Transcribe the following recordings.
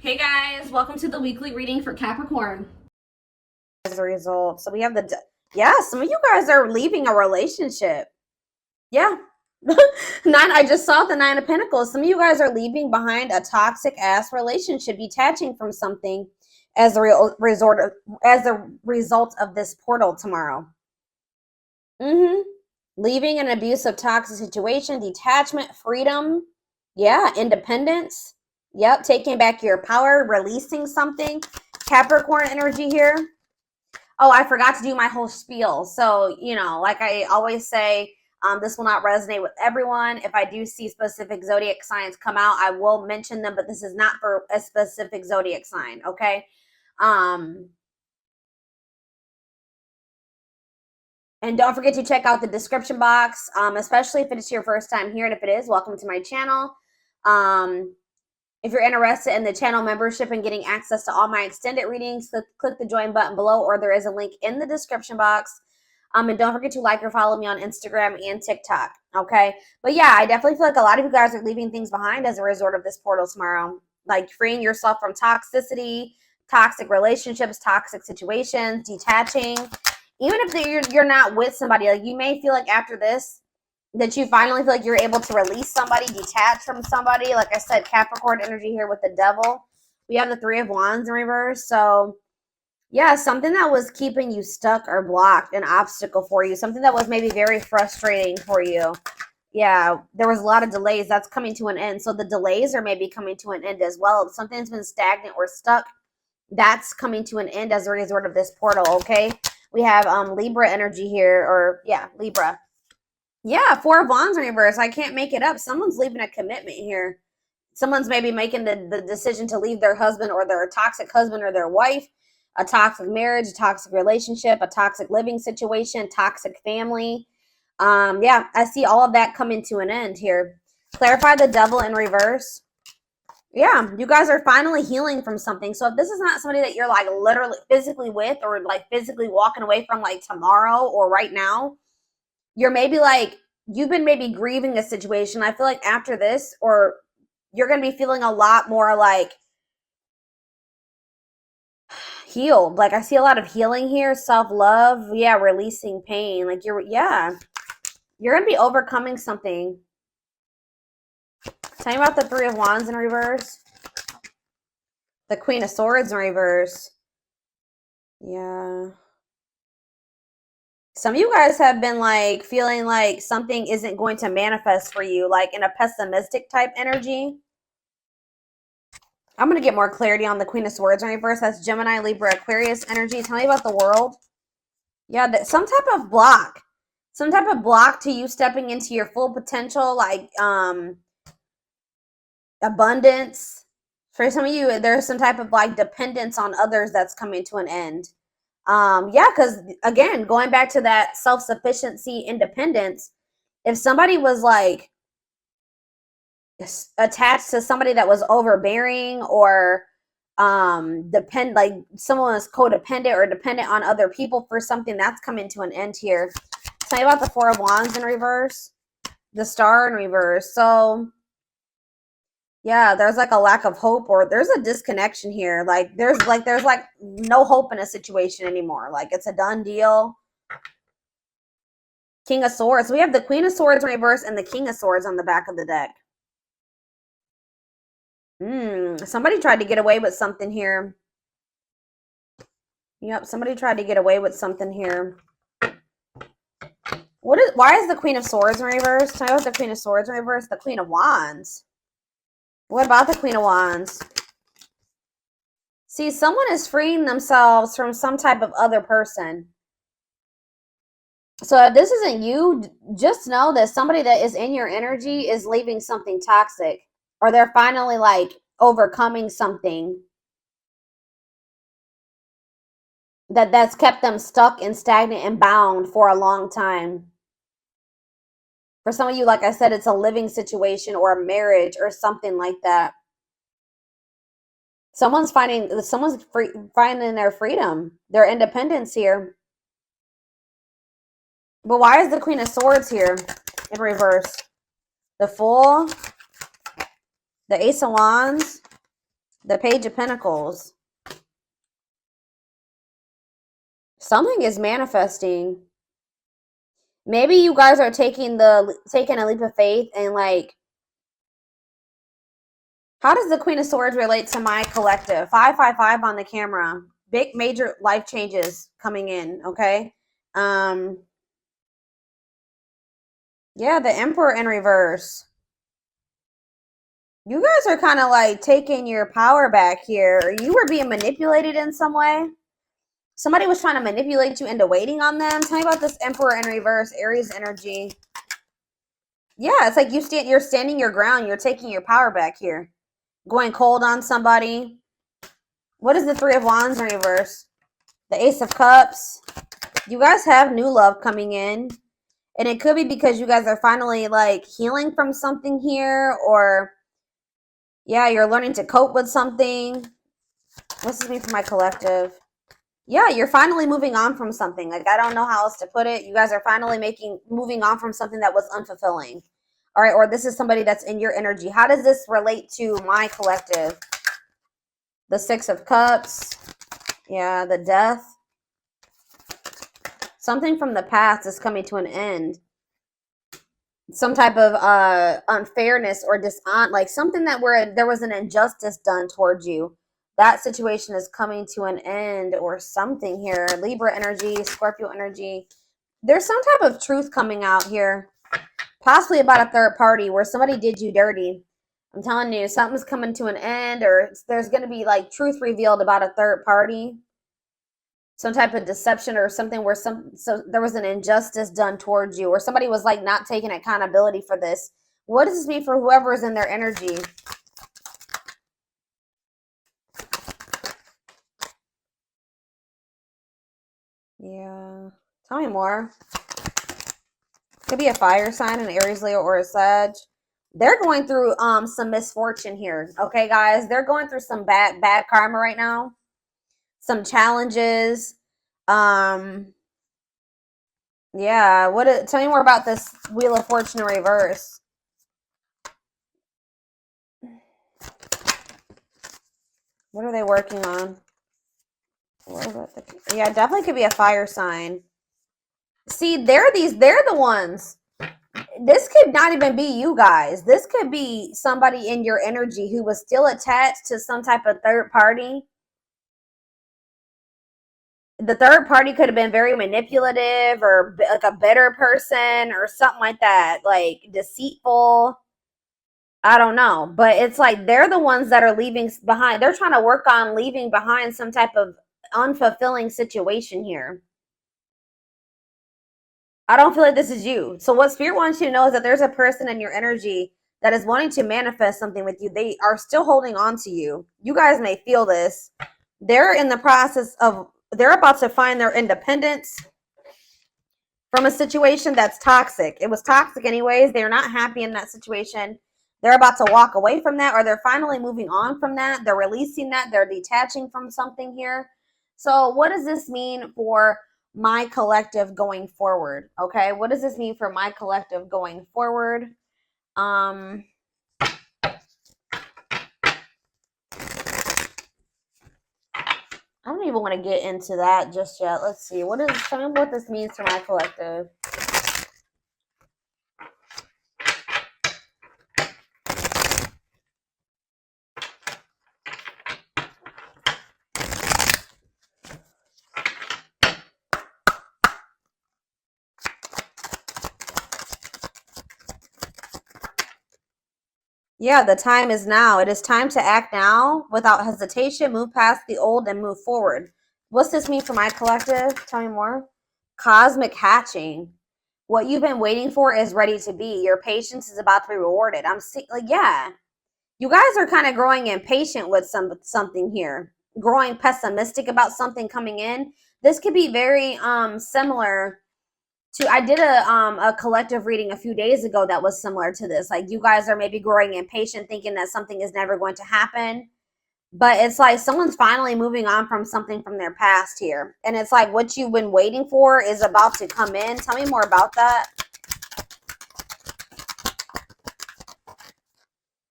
Hey guys, welcome to the weekly reading for Capricorn. As a result, so we have some of you guys are leaving a relationship. Yeah. I just saw the Nine of Pentacles. Some of you guys are leaving behind a toxic ass relationship, detaching from something as a result of this portal tomorrow. Leaving an abusive, toxic situation, detachment, freedom, yeah, independence. Yep, taking back your power, releasing something. Capricorn energy here. Oh, I forgot to do my whole spiel. So, like I always say, this will not resonate with everyone. If I do see specific zodiac signs come out, I will mention them, but this is not for a specific zodiac sign, okay? And don't forget to check out the description box, especially if it is your first time here. And if it is, welcome to my channel. If you're interested in the channel membership and getting access to all my extended readings, click the join button below, or there is a link in the description box. And don't forget to like or follow me on Instagram and TikTok, okay? But yeah, I definitely feel like a lot of you guys are leaving things behind as a result of this portal tomorrow. Like freeing yourself from toxicity, toxic relationships, toxic situations, detaching. Even if you're not with somebody, like you may feel like after this, that you finally feel like you're able to release somebody, detach from somebody. Like I said, Capricorn energy here with the devil. We have the Three of Wands in reverse. So yeah, something that was keeping you stuck or blocked, an obstacle for you, something that was maybe very frustrating for you. Yeah, there was a lot of delays. That's coming to an end. So the delays are maybe coming to an end as well. If something's been stagnant or stuck, that's coming to an end as a result of this portal, okay? We have Libra energy here, or yeah, Libra. Yeah, Four of Wands in reverse. I can't make it up. Someone's leaving a commitment here. Someone's maybe making the decision to leave their husband or their toxic husband or their wife, a toxic marriage, a toxic relationship, a toxic living situation, toxic family. Yeah, I see all of that coming to an end here. Clarify the devil in reverse. Yeah, you guys are finally healing from something. So if this is not somebody that you're like literally physically with or like physically walking away from like tomorrow or right now, you're maybe like, you've been maybe grieving a situation. I feel like after this, or you're going to be feeling a lot more like healed. Like I see a lot of healing here, self-love. Yeah, releasing pain. Like you're going to be overcoming something. Tell me about the Three of Wands in reverse. The Queen of Swords in reverse. Yeah. Some of you guys have been like feeling like something isn't going to manifest for you, like in a pessimistic type energy. I'm going to get more clarity on the Queen of Swords in reverse. That's Gemini, Libra, Aquarius energy. Tell me about the world. Yeah, some type of block. Some type of block to you stepping into your full potential, like abundance. For some of you, there's some type of like dependence on others that's coming to an end. Yeah, because again, going back to that self-sufficiency, independence, if somebody was like attached to somebody that was overbearing or like someone was codependent or dependent on other people for something, that's coming to an end here. Tell me about the Four of Wands in reverse, the Star in reverse. So yeah, there's like a lack of hope, or there's a disconnection here. Like there's no hope in a situation anymore. Like it's a done deal. King of Swords. So we have the Queen of Swords in reverse and the King of Swords on the back of the deck. Somebody tried to get away with something here. Yep, somebody tried to get away with something here. Why is the Queen of Swords in reverse? Tell me about the Queen of Swords in reverse. The Queen of Wands. What about the Queen of Wands? See, someone is freeing themselves from some type of other person. So if this isn't you, just know that somebody that is in your energy is leaving something toxic, or they're finally like overcoming something that's kept them stuck and stagnant and bound for a long time. For some of you, like I said, it's a living situation or a marriage or something like that. Someone's finding their freedom, their independence here. But why is the Queen of Swords here in reverse? The Fool, the Ace of Wands. The Page of Pentacles. Something is manifesting. Maybe you guys are taking a leap of faith and like, how does the Queen of Swords relate to my collective? 555 on the camera. Big major life changes coming in, okay? Yeah, the Emperor in reverse. You guys are kind of like taking your power back here. You were being manipulated in some way. Somebody was trying to manipulate you into waiting on them. Tell me about this Emperor in reverse, Aries energy. Yeah, it's like you're standing your ground. You're taking your power back here. Going cold on somebody. What is the Three of Wands in reverse? The Ace of Cups. You guys have new love coming in. And it could be because you guys are finally like healing from something here, or yeah, you're learning to cope with something. What's this mean for my collective? Yeah, you're finally moving on from something. Like, I don't know how else to put it. You guys are finally moving on from something that was unfulfilling. All right, or this is somebody that's in your energy. How does this relate to my collective? The Six of Cups. Yeah, the Death. Something from the past is coming to an end. Some type of unfairness or like something that where there was an injustice done towards you. That situation is coming to an end or something here. Libra energy, Scorpio energy. There's some type of truth coming out here. Possibly about a third party where somebody did you dirty. I'm telling you, something's coming to an end, or there's going to be like truth revealed about a third party. Some type of deception or something where so there was an injustice done towards you, or somebody was like not taking accountability for this. What does this mean for whoever is in their energy? Yeah. Tell me more. Could be a fire sign, an Aries, Leo, or a Sag. They're going through some misfortune here. Okay, guys? They're going through some bad karma right now. Some challenges. Yeah. Tell me more about this Wheel of Fortune in reverse. What are they working on? Yeah, definitely could be a fire sign. See, they're the ones. This could not even be you guys. This could be somebody in your energy who was still attached to some type of third party. The third party could have been very manipulative or like a better person or something like that, like deceitful. I don't know, but it's like they're the ones that are leaving behind. They're trying to work on leaving behind some type of unfulfilling situation here. I don't feel like this is you. So what Spirit wants you to know is that there's a person in your energy that is wanting to manifest something with you. They are still holding on to you. You guys may feel this. They're in the process of, they're about to find their independence from a situation that's toxic. It was toxic anyways. They're not happy in that situation. They're about to walk away from that, or they're finally moving on from that. They're releasing that. They're detaching from something here. So what does this mean for my collective going forward? Okay, what does this mean for my collective going forward? I don't even want to get into that just yet. Let's see. Tell me what this means for my collective. Yeah, the time is now. It is time to act now without hesitation. Move past the old and move forward. What's this mean for my collective? Tell me more. Cosmic hatching. What you've been waiting for is ready to be. Your patience is about to be rewarded. Yeah. You guys are kind of growing impatient with something here. Growing pessimistic about something coming in. This could be very similar to, I did a collective reading a few days ago that was similar to this. Like, you guys are maybe growing impatient, thinking that something is never going to happen, but it's like someone's finally moving on from something from their past here, and it's like what you've been waiting for is about to come in. Tell me more about that.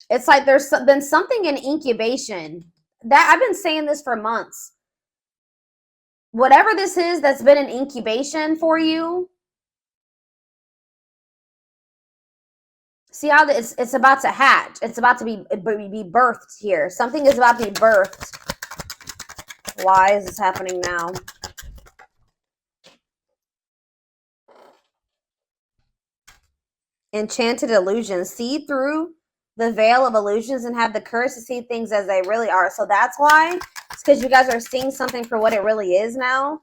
It's like there's been something in incubation. that I've been saying this for months. Whatever this is that's been an incubation for you, see how it's about to hatch. It's about to be birthed here. Something is about to be birthed. Why is this happening now? Enchanted illusions. See through the veil of illusions and have the courage to see things as they really are. So that's why. It's because you guys are seeing something for what it really is now.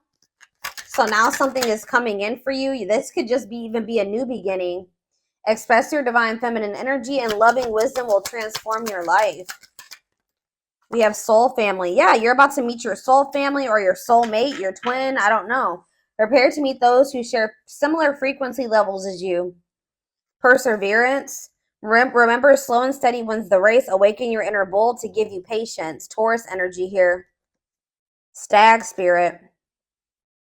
So now something is coming in for you. This could just even be a new beginning. Express your divine feminine energy and loving wisdom will transform your life. We have soul family. Yeah, you're about to meet your soul family or your soulmate, your twin. I don't know. Prepare to meet those who share similar frequency levels as you. Perseverance. Remember, slow and steady wins the race. Awaken your inner bull to give you patience. Taurus energy here. Stag spirit.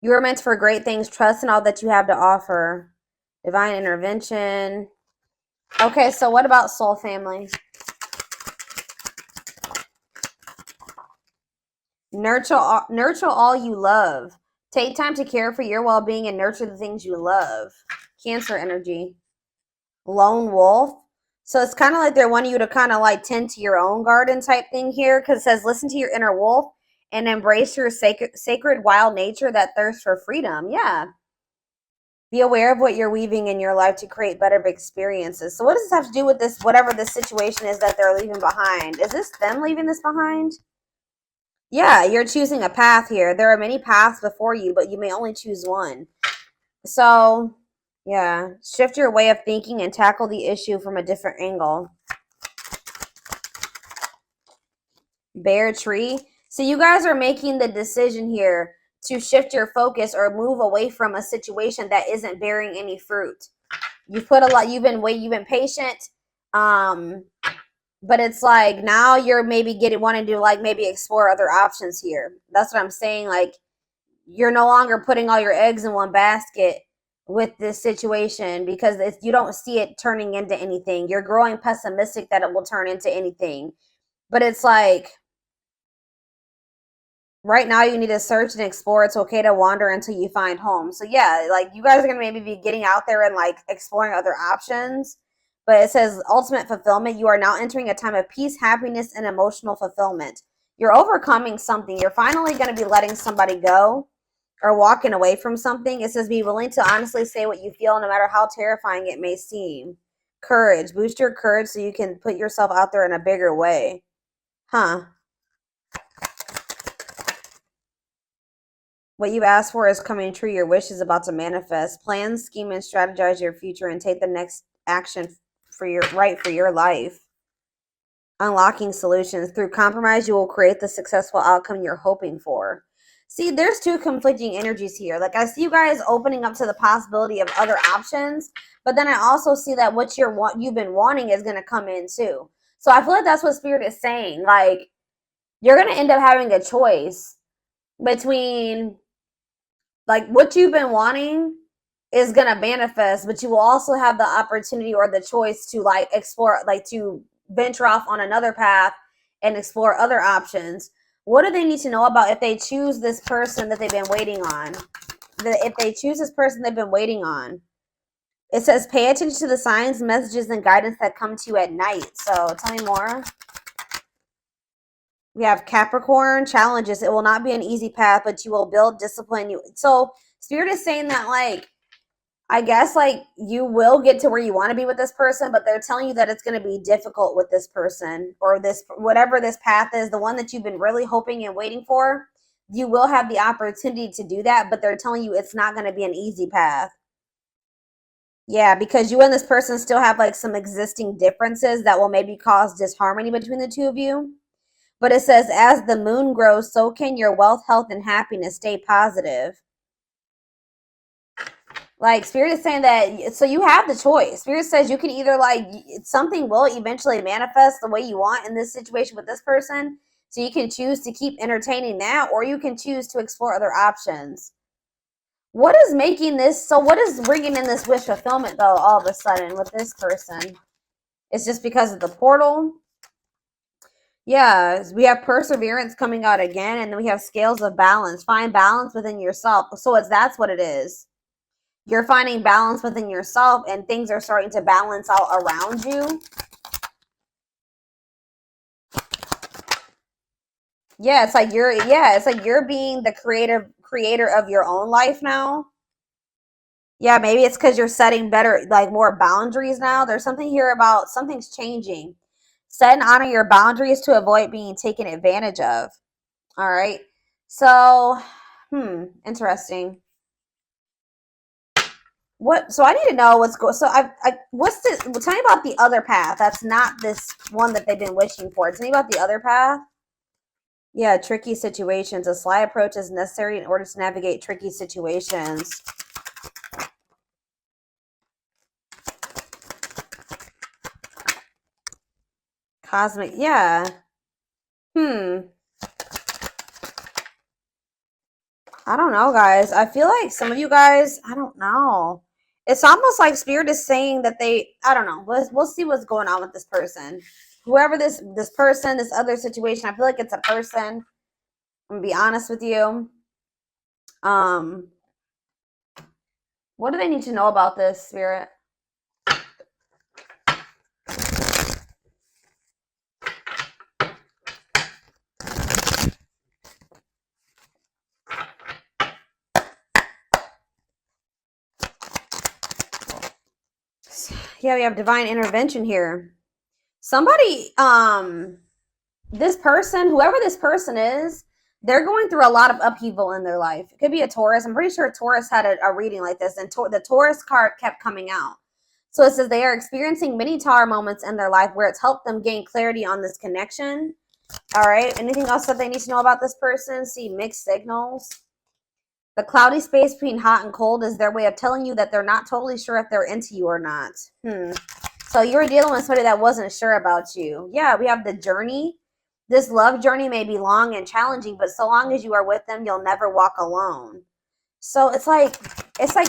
You are meant for great things. Trust in all that you have to offer. Divine intervention. Okay, so what about soul family? Nurture all you love. Take time to care for your well-being and nurture the things you love. Cancer energy. Lone wolf. So it's kind of like they're wanting you to kind of like tend to your own garden type thing here, because it says listen to your inner wolf and embrace your sacred wild nature that thirsts for freedom. Yeah. Be aware of what you're weaving in your life to create better experiences. So what does this have to do with this, whatever this situation is that they're leaving behind? Is this them leaving this behind? Yeah, you're choosing a path here. There are many paths before you, but you may only choose one. So, yeah, shift your way of thinking and tackle the issue from a different angle. Bear tree. So you guys are making the decision here to shift your focus or move away from a situation that isn't bearing any fruit. You've put a lot, you've been patient. But it's like now you're maybe wanting to like maybe explore other options here. That's what I'm saying. Like you're no longer putting all your eggs in one basket with this situation because you don't see it turning into anything. You're growing pessimistic that it will turn into anything. But it's like right now you need to search and explore. It's okay to wander until you find home. So yeah, like you guys are going to maybe be getting out there and like exploring other options. But it says ultimate fulfillment. You are now entering a time of peace, happiness, and emotional fulfillment. You're overcoming something. You're finally going to be letting somebody go or walking away from something. It says be willing to honestly say what you feel no matter how terrifying it may seem. Courage. Boost your courage so you can put yourself out there in a bigger way. Huh. What you asked for is coming true. Your wish is about to manifest. Plan, scheme, and strategize your future and take the next action for your life. Unlocking solutions. Through compromise, you will create the successful outcome you're hoping for. See, there's two conflicting energies here. Like I see you guys opening up to the possibility of other options, but then I also see that what you've been wanting is going to come in too. So I feel like that's what Spirit is saying. Like you're going to end up having a choice between like what you've been wanting is going to manifest, but you will also have the opportunity or the choice to like explore, like to venture off on another path and explore other options. What do they need to know about if they choose this person that they've been waiting on? If they choose this person they've been waiting on. It says pay attention to the signs, messages, and guidance that come to you at night. So tell me more. We have Capricorn challenges. It will not be an easy path, but you will build discipline. So Spirit is saying that like, I guess like you will get to where you want to be with this person, but they're telling you that it's going to be difficult with this person or this, whatever this path is, the one that you've been really hoping and waiting for. You will have the opportunity to do that, but they're telling you it's not going to be an easy path. Yeah, because you and this person still have like some existing differences that will maybe cause disharmony between the two of you. But it says, as the moon grows, so can your wealth, health, and happiness. Stay positive. Like Spirit is saying that, so you have the choice. Spirit says you can either like, something will eventually manifest the way you want in this situation with this person. So you can choose to keep entertaining that, or you can choose to explore other options. What is making this, so what is bringing in this wish fulfillment though all of a sudden with this person? It's just because of the portal. Yeah, we have perseverance coming out again, and then we have scales of balance. Find balance within yourself. So that's what it is. You're finding balance within yourself, and things are starting to balance out around you. Yeah, it's like you're being the creator of your own life now. Yeah, maybe it's because you're setting better, like more boundaries now. There's something here about something's changing. Set and honor your boundaries to avoid being taken advantage of. All right. So, interesting. What? So I need to know what's going. So what's this? Tell me about the other path. That's not this one that they've been wishing for. Tell me about the other path. Yeah, tricky situations. A sly approach is necessary in order to navigate tricky situations. Cosmic, yeah. I don't know, guys. I feel like some of you guys, I don't know. It's almost like Spirit is saying that I don't know. We'll see what's going on with this person. Whoever this person, this other situation, I feel like it's a person. I'm gonna be honest with you. What do they need to know about this, Spirit? Yeah, we have divine intervention here. Somebody, this person, whoever this person is, they're going through a lot of upheaval in their life. It could be a Taurus. I'm pretty sure Taurus had a reading like this, and the Taurus card kept coming out. So it says they are experiencing many Tower moments in their life where it's helped them gain clarity on this connection. All right. Anything else that they need to know about this person? See mixed signals. The cloudy space between hot and cold is their way of telling you that they're not totally sure if they're into you or not. So you were dealing with somebody that wasn't sure about you. Yeah, we have the journey. This love journey may be long and challenging, but so long as you are with them, you'll never walk alone. So it's like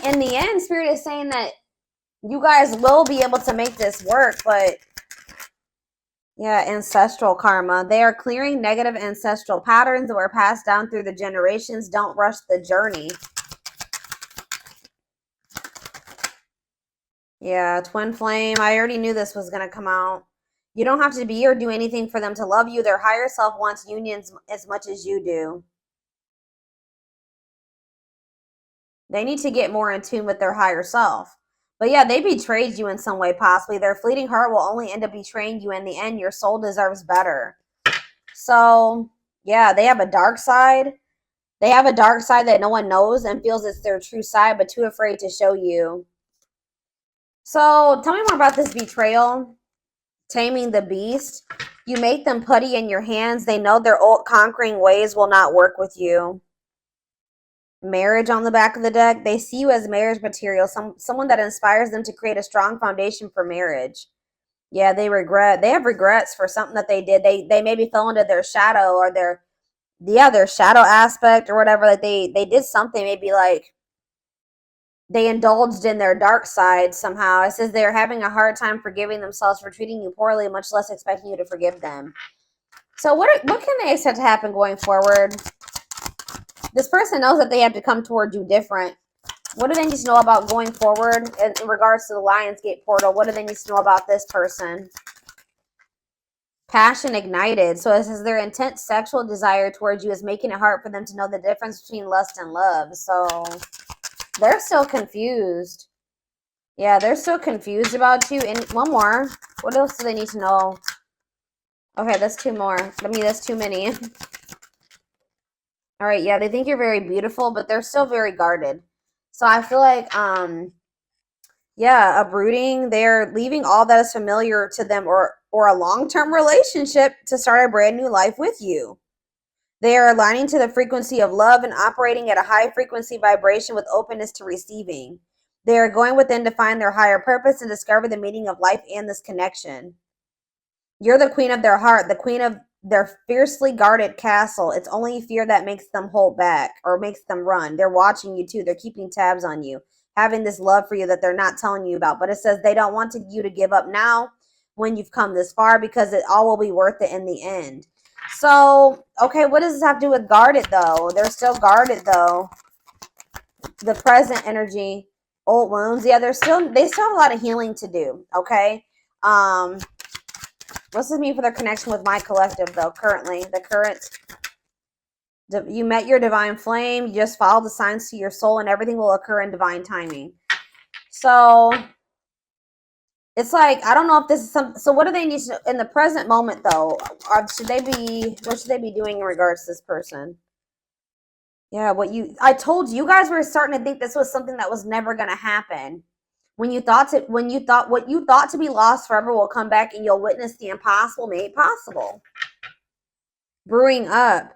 in the end, Spirit is saying that you guys will be able to make this work, but yeah, ancestral karma. They are clearing negative ancestral patterns that were passed down through the generations. Don't rush the journey. Yeah, twin flame. I already knew this was going to come out. You don't have to be or do anything for them to love you. Their higher self wants unions as much as you do. They need to get more in tune with their higher self. But yeah, they betrayed you in some way, possibly. Their fleeting heart will only end up betraying you in the end. Your soul deserves better. So, yeah, they have a dark side. They have a dark side that no one knows and feels it's their true side, but too afraid to show you. So, tell me more about this betrayal. Taming the beast. You make them putty in your hands. They know their old conquering ways will not work with you. Marriage on the back of the deck. They see you as marriage material. Someone that inspires them to create a strong foundation for marriage. Yeah, they have regrets for something that they did. They maybe fell into their shadow or their shadow aspect or whatever. Like they did something, maybe like they indulged in their dark side somehow. It says they're having a hard time forgiving themselves for treating you poorly, much less expecting you to forgive them. So what can they expect to happen going forward? This person knows that they have to come toward you different. What do they need to know about going forward in regards to the Lionsgate portal? What do they need to know about this person? Passion ignited. So it says their intense sexual desire towards you is making it hard for them to know the difference between lust and love. So they're still confused. Yeah, they're still confused about you. And one more. What else do they need to know? Okay, that's two more. I mean, that's too many. All right, yeah, they think you're very beautiful, but they're still very guarded. So I feel like, yeah, uprooting. They're leaving all that is familiar to them or a long-term relationship to start a brand new life with you. They are aligning to the frequency of love and operating at a high frequency vibration with openness to receiving. They are going within to find their higher purpose and discover the meaning of life and this connection. You're the queen of their heart, the queen of their fiercely guarded castle. It's only fear that makes them hold back or makes them run. They're watching you too. They're keeping tabs on you, having this love for you that they're not telling you about. But it says they don't want you to give up now, when you've come this far, because it all will be worth it in the end. So, okay, what does this have to do with guarded, though? They're still guarded, though. The present energy, old wounds. Yeah, they still have a lot of healing to do, okay? What's this mean for their connection with my collective, though, currently? The current... You met your divine flame. You just follow the signs to your soul, and everything will occur in divine timing. So... it's like, I don't know if this is some. So what do they need to, in the present moment, though? What should they be doing in regards to this person? Yeah, I told you, you guys were starting to think this was something that was never going to happen. When you thought what you thought to be lost forever will come back, and you'll witness the impossible made possible. Brewing up.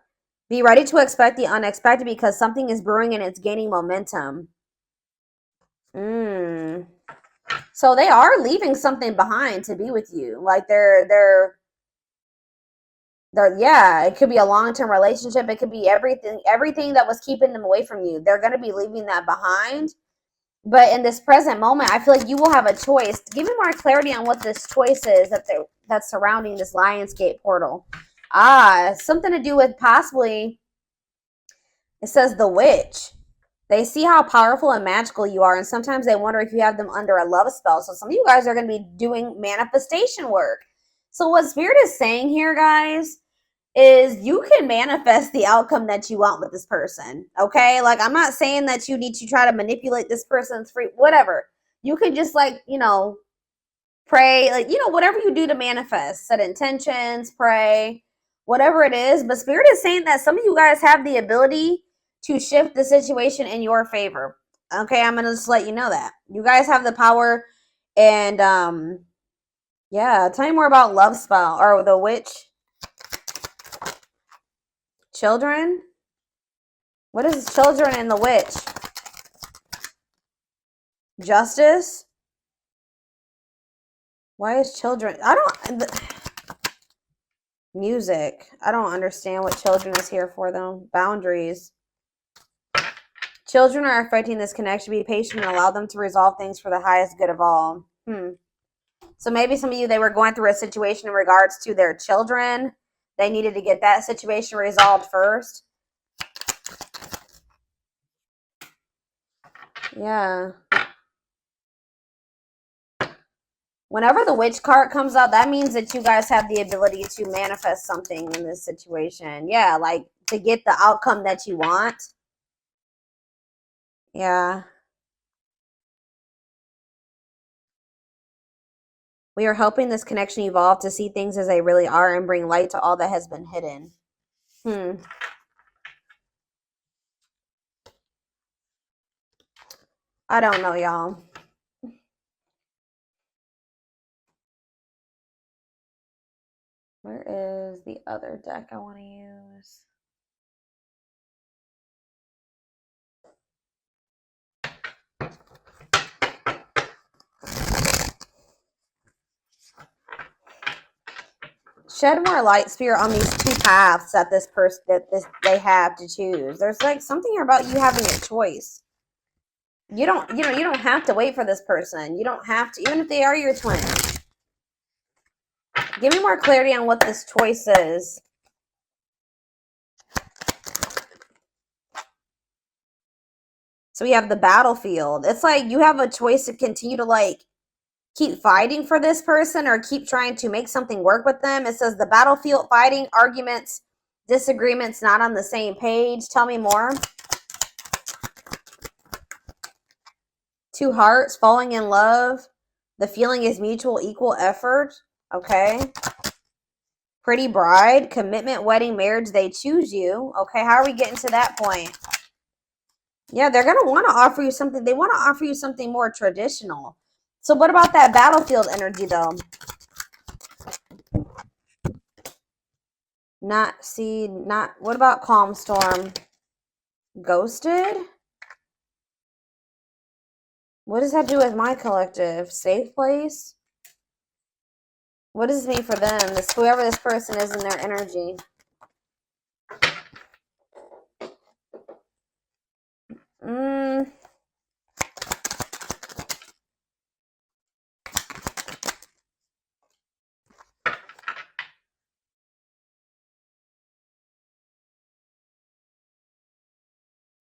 Be ready to expect the unexpected, because something is brewing and it's gaining momentum. So they are leaving something behind to be with you. Like they're yeah, it could be a long-term relationship. It could be everything that was keeping them away from you. They're going to be leaving that behind. But in this present moment, I feel like you will have a choice. Give me more clarity on what this choice is that's surrounding this Lionsgate portal. Something to do with possibly, it says the witch. They see how powerful and magical you are, and sometimes they wonder if you have them under a love spell. So some of you guys are going to be doing manifestation work. So what Spirit is saying here, guys, is you can manifest the outcome that you want with this person, okay? Like, I'm not saying that you need to try to manipulate this person's free, whatever. You can just, like, you know, pray, like, you know, whatever you do to manifest, set intentions, pray, whatever it is. But Spirit is saying that some of you guys have the ability to shift the situation in your favor. Okay, I'm gonna just let you know that you guys have the power. And yeah, tell me more about love spell or the witch. Children. What is children and the witch? Justice. Why is children? Music. I don't understand what children is here for, though. Boundaries. Children are affecting this connection. Be patient and allow them to resolve things for the highest good of all. So maybe some of you, they were going through a situation in regards to their children. They needed to get that situation resolved first. Yeah. Whenever the witch card comes out, that means that you guys have the ability to manifest something in this situation. Yeah, like to get the outcome that you want. Yeah. We are helping this connection evolve to see things as they really are and bring light to all that has been hidden. I don't know, y'all. Where is the other deck I want to use? Shed more light, Spirit, on these two paths that they have to choose. There's like something here about you having a choice. You don't have to wait for this person. You don't have to, even if they are your twin. Give me more clarity on what this choice is. So we have the battlefield. It's like you have a choice to continue to like keep fighting for this person or keep trying to make something work with them. It says the battlefield, fighting, arguments, disagreements, not on the same page. Tell me more. Two hearts, falling in love. The feeling is mutual, equal effort. Okay. Pretty bride, commitment, wedding, marriage. They choose you. Okay, how are we getting to that point? Yeah, they're going to want to offer you something. They want to offer you something more traditional. So what about that battlefield energy, though? What about calm storm? Ghosted? What does that do with my collective? Safe place? What does this mean for them? Whoever this person is in their energy.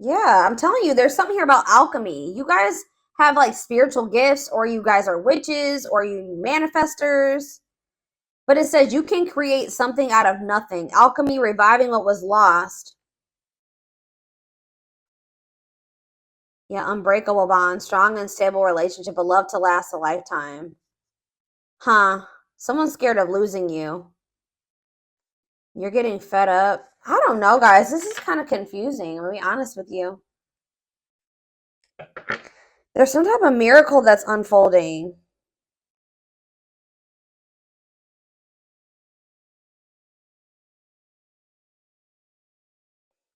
Yeah, I'm telling you, there's something here about alchemy. You guys have like spiritual gifts, or you guys are witches, or you manifestors. But it says you can create something out of nothing. Alchemy, reviving what was lost. Yeah, unbreakable bond, strong and stable relationship, a love to last a lifetime. Huh. Someone's scared of losing you. You're getting fed up. I don't know, guys. This is kind of confusing. I'm going to be honest with you. There's some type of miracle that's unfolding.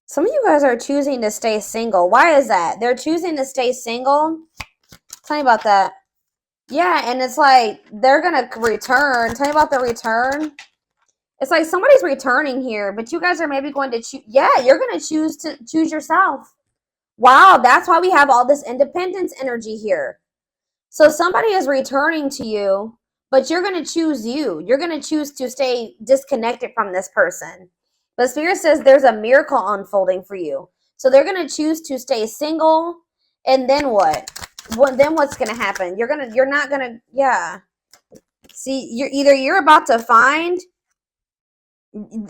Some of you guys are choosing to stay single. Why is that? They're choosing to stay single. Tell me about that. Yeah, and it's like they're going to return. Tell me about the return. It's like somebody's returning here, but you guys are maybe going to choose. Yeah, you're going to choose yourself. Wow, that's why we have all this independence energy here. So somebody is returning to you, but you're going to choose you. You're going to choose to stay disconnected from this person. But Spirit says there's a miracle unfolding for you. So they're going to choose to stay single. And then what? Then what's going to happen? You're not going to, yeah. See, you're about to find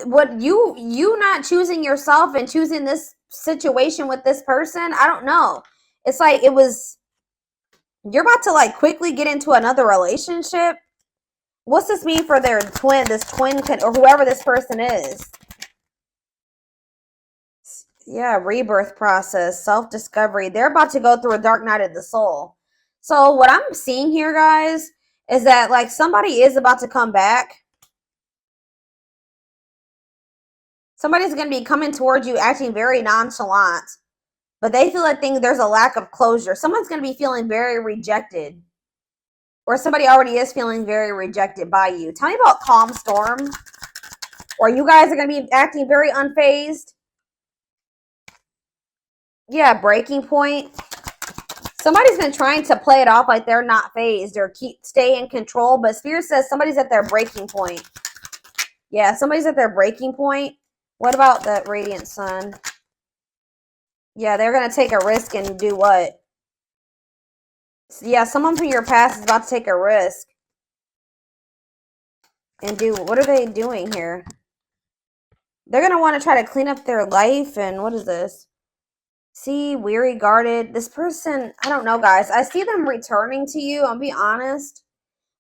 what you not choosing yourself and choosing this situation with this person. I don't know. It's like you're about to like quickly get into another relationship. What's this mean for their twin, or whoever this person is? Yeah, rebirth process, self-discovery. They're about to go through a dark night of the soul. So what I'm seeing here, guys, is that like somebody is about to come back. Somebody's going to be coming towards you acting very nonchalant, but they feel like there's a lack of closure. Someone's going to be feeling very rejected, or somebody already is feeling very rejected by you. Tell me about calm storm, or you guys are going to be acting very unfazed. Yeah, breaking point. Somebody's been trying to play it off like they're not phased or stay in control, but Spirit says somebody's at their breaking point. Yeah, somebody's at their breaking point. What about that radiant sun? Yeah, they're going to take a risk and do what? Yeah, someone from your past is about to take a risk. And what are they doing here? They're going to want to try to clean up their life. And what is this? See, weary, guarded. This person, I don't know, guys. I see them returning to you. I'll be honest.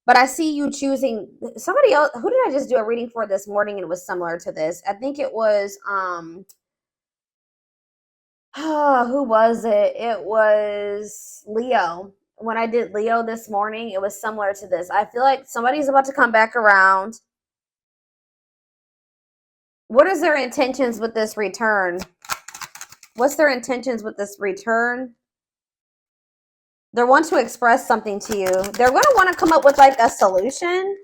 But I see you choosing somebody else. Who did I just do a reading for this morning? And it was similar to this. I think it was, who was it? It was Leo. When I did Leo this morning, it was similar to this. I feel like somebody's about to come back around. What is their intentions with this return? What's their intentions with this return? They want to express something to you. They're going to want to come up with like a solution.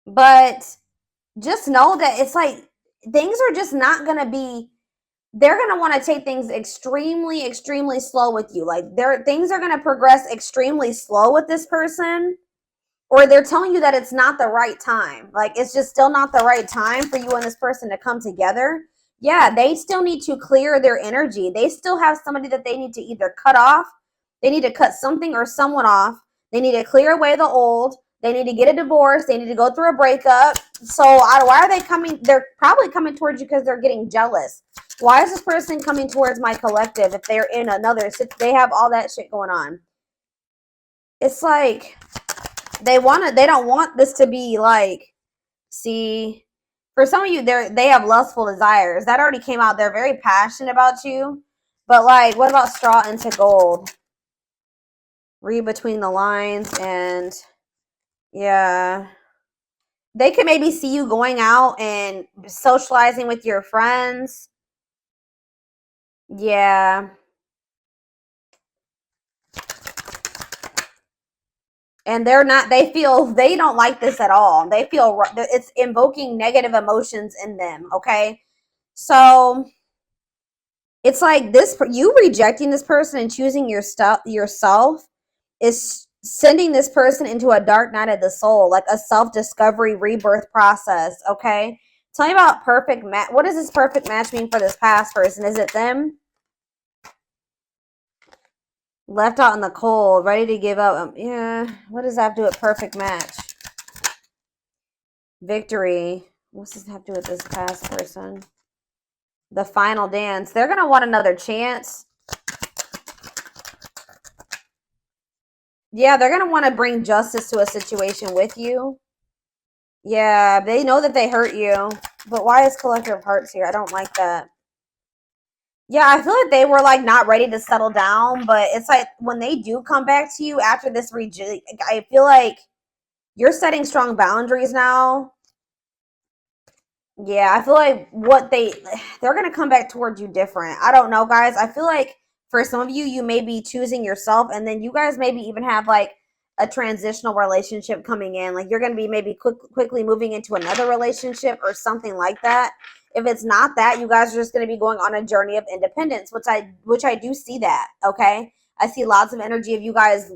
But just know that it's like things are just not going to be, they're going to want to take things extremely, extremely slow with you. Like things are going to progress extremely slow with this person. Or they're telling you that it's not the right time. Like, it's just still not the right time for you and this person to come together. Yeah, they still need to clear their energy. They still have somebody that they need to either cut off. They need to cut something or someone off. They need to clear away the old. They need to get a divorce. They need to go through a breakup. So why are they coming? They're probably coming towards you because they're getting jealous. Why is this person coming towards my collective if they're in another? They have all that shit going on. It's like they don't want this to be like, see, for some of you, they have lustful desires. That already came out. They're very passionate about you. But like, what about straw into gold? Read between the lines, and yeah. They could maybe see you going out and socializing with your friends. Yeah. And they don't like this at all. They feel it's invoking negative emotions in them. Okay. So it's like you rejecting this person and choosing yourself is sending this person into a dark night of the soul, like a self-discovery rebirth process. Okay. Tell me about perfect match. What does this perfect match mean for this past person? Is it them? Left out in the cold, ready to give up. Yeah, what does that have to do with perfect match? Victory. What's this have to do with this past person? The final dance. They're going to want another chance. Yeah, they're going to want to bring justice to a situation with you. Yeah, they know that they hurt you. But why is Collector of Hearts here? I don't like that. Yeah, I feel like they were like not ready to settle down, but it's like when they do come back to you after this I feel like you're setting strong boundaries now. Yeah, I feel like they're going to come back towards you different. I don't know, guys. I feel like for some of you, you may be choosing yourself, and then you guys maybe even have like a transitional relationship coming in. Like you're going to be maybe quickly moving into another relationship or something like that. If it's not that, you guys are just going to be going on a journey of independence, which I do see that, okay? I see lots of energy of you guys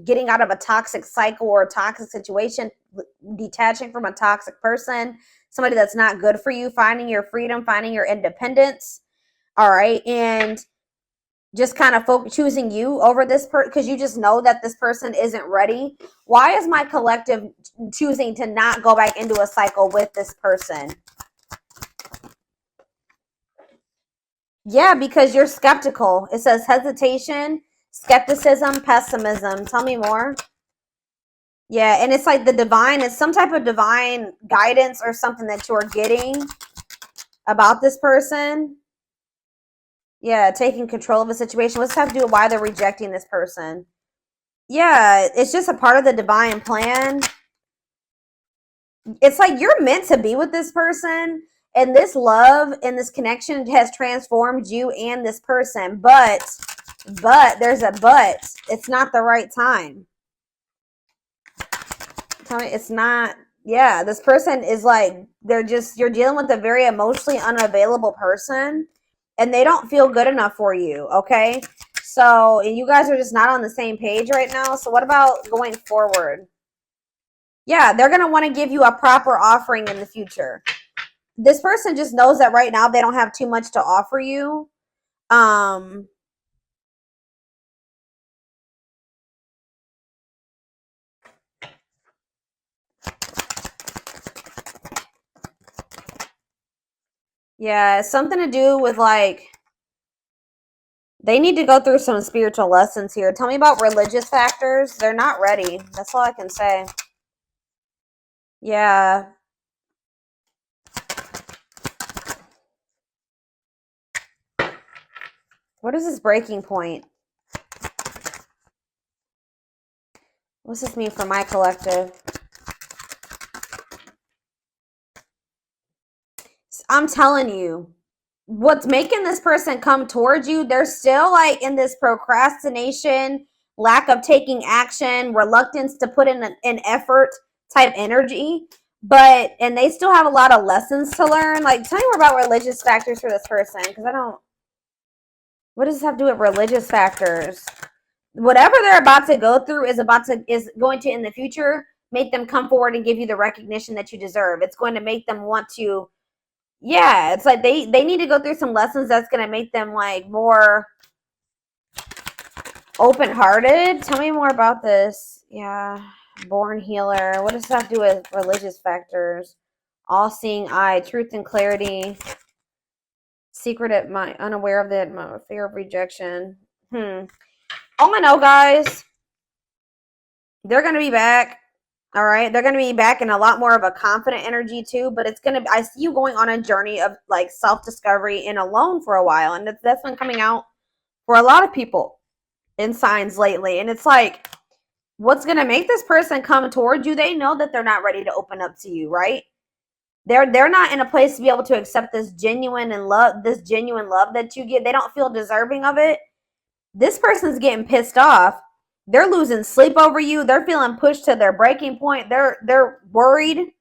getting out of a toxic cycle or a toxic situation, detaching from a toxic person, somebody that's not good for you, finding your freedom, finding your independence, all right? And just kind of choosing you over this person because you just know that this person isn't ready. Why is my collective choosing to not go back into a cycle with this person? Yeah, because you're skeptical. It says hesitation, skepticism, pessimism. Tell me more. Yeah, and it's like the divine, it's some type of divine guidance or something that you're getting about this person. Yeah, taking control of a situation. What's have to do with why they're rejecting this person? Yeah, it's just a part of the divine plan. It's like you're meant to be with this person, and this love and this connection has transformed you and this person. But there's a but. It's not the right time. Tell me, it's not. Yeah, this person is like you're dealing with a very emotionally unavailable person, and they don't feel good enough for you. Okay, so and you guys are just not on the same page right now. So what about going forward? Yeah, they're gonna want to give you a proper offering in the future. This person just knows that right now they don't have too much to offer you. Yeah, it's something to do with like they need to go through some spiritual lessons here. Tell me about religious factors. They're not ready. That's all I can say. Yeah. What is this breaking point? What's this mean for my collective? I'm telling you, what's making this person come towards you, they're still like in this procrastination, lack of taking action, reluctance to put in an effort type energy. And they still have a lot of lessons to learn. Like, tell me more about religious factors for this person, because I don't. What does this have to do with religious factors? Whatever they're about to go through is going to in the future make them come forward and give you the recognition that you deserve. It's going to make them want to. Yeah, it's like they need to go through some lessons that's going to make them like more open-hearted. Tell me more about this. Yeah, born healer. What does this have to do with religious factors? All-seeing eye, truth and clarity. Secret mind, unaware of the fear of rejection. All I know, guys, they're going to be back. All right. They're going to be back in a lot more of a confident energy too, but I see you going on a journey of like self-discovery and alone for a while. And that's been coming out for a lot of people in signs lately. And it's like, what's going to make this person come towards you? They know that they're not ready to open up to you, right? They're not in a place to be able to accept this genuine love that you get. They don't feel deserving of it. This person's getting pissed off. They're losing sleep over you. They're feeling pushed to their breaking point. They're worried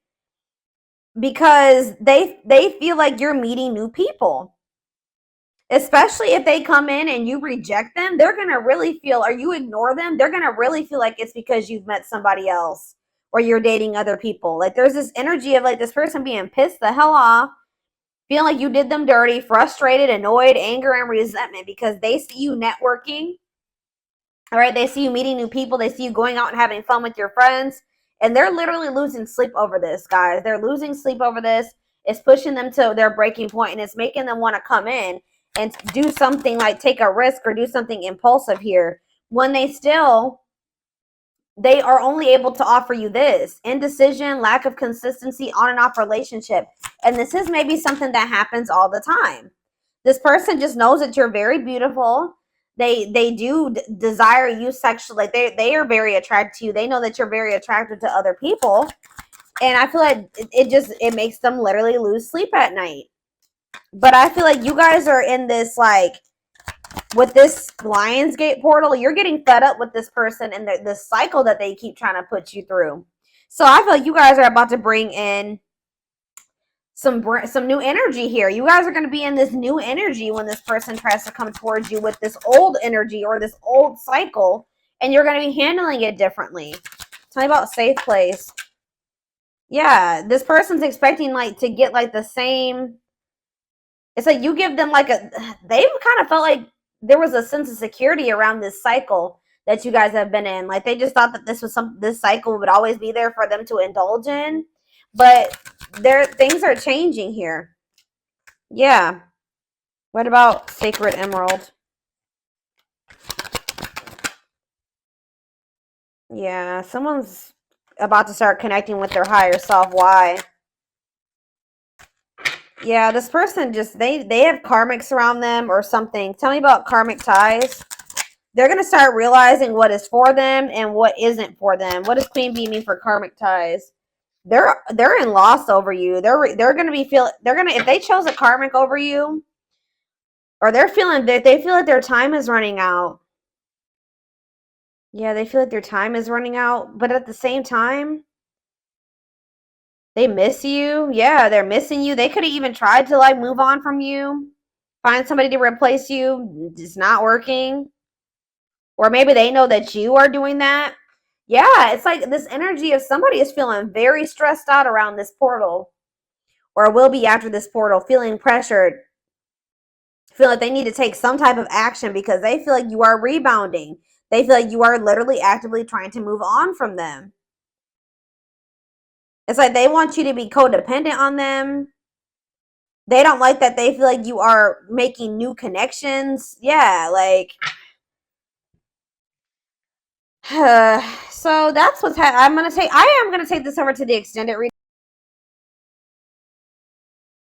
because they feel like you're meeting new people. Especially if they come in and you reject them, they're going to really feel, or you ignore them, they're going to really feel like it's because you've met somebody else or you're dating other people. Like there's this energy of like this person being pissed the hell off, feeling like you did them dirty, frustrated, annoyed, anger, and resentment because they see you networking All right, they see you meeting new people. They see you going out and having fun with your friends. And they're literally losing sleep over this, guys. They're losing sleep over this. It's pushing them to their breaking point, and it's making them want to come in and do something like take a risk or do something impulsive here. When they are only able to offer you this: indecision, lack of consistency, on and off relationship. And this is maybe something that happens all the time. This person just knows that you're very beautiful. They do desire you sexually. Like they are very attracted to you. They know that you're very attractive to other people. And I feel like it makes them literally lose sleep at night. But I feel like you guys are in this, like, with this Lionsgate portal, you're getting fed up with this person and the cycle that they keep trying to put you through. So I feel like you guys are about to bring in some new energy here. You guys are going to be in this new energy when this person tries to come towards you with this old energy or this old cycle, and you're going to be handling it differently. Tell me about safe place. Yeah, this person's expecting like to get like the same. It's like you give them like they've kind of felt like there was a sense of security around this cycle that you guys have been in. Like they just thought that this cycle would always be there for them to indulge in. But things are changing here. Yeah. What about Sacred Emerald? Yeah, someone's about to start connecting with their higher self. Why? Yeah, this person just, they have karmics around them or something. Tell me about karmic ties. They're going to start realizing what is for them and what isn't for them. What does Queen Bee mean for karmic ties? They're in loss over you. They're going to be if they chose a karmic over you, or they feel like their time is running out. Yeah, they feel like their time is running out, but at the same time, they miss you. Yeah, they're missing you. They could have even tried to like move on from you, find somebody to replace you. It's not working. Or maybe they know that you are doing that. Yeah, it's like this energy of somebody is feeling very stressed out around this portal, or will be after this portal, feeling pressured, feel like they need to take some type of action because they feel like you are rebounding. They feel like you are literally actively trying to move on from them. It's like they want you to be codependent on them. They don't like that they feel like you are making new connections. Yeah, like... so that's what's I am going to take this over to the extended reading.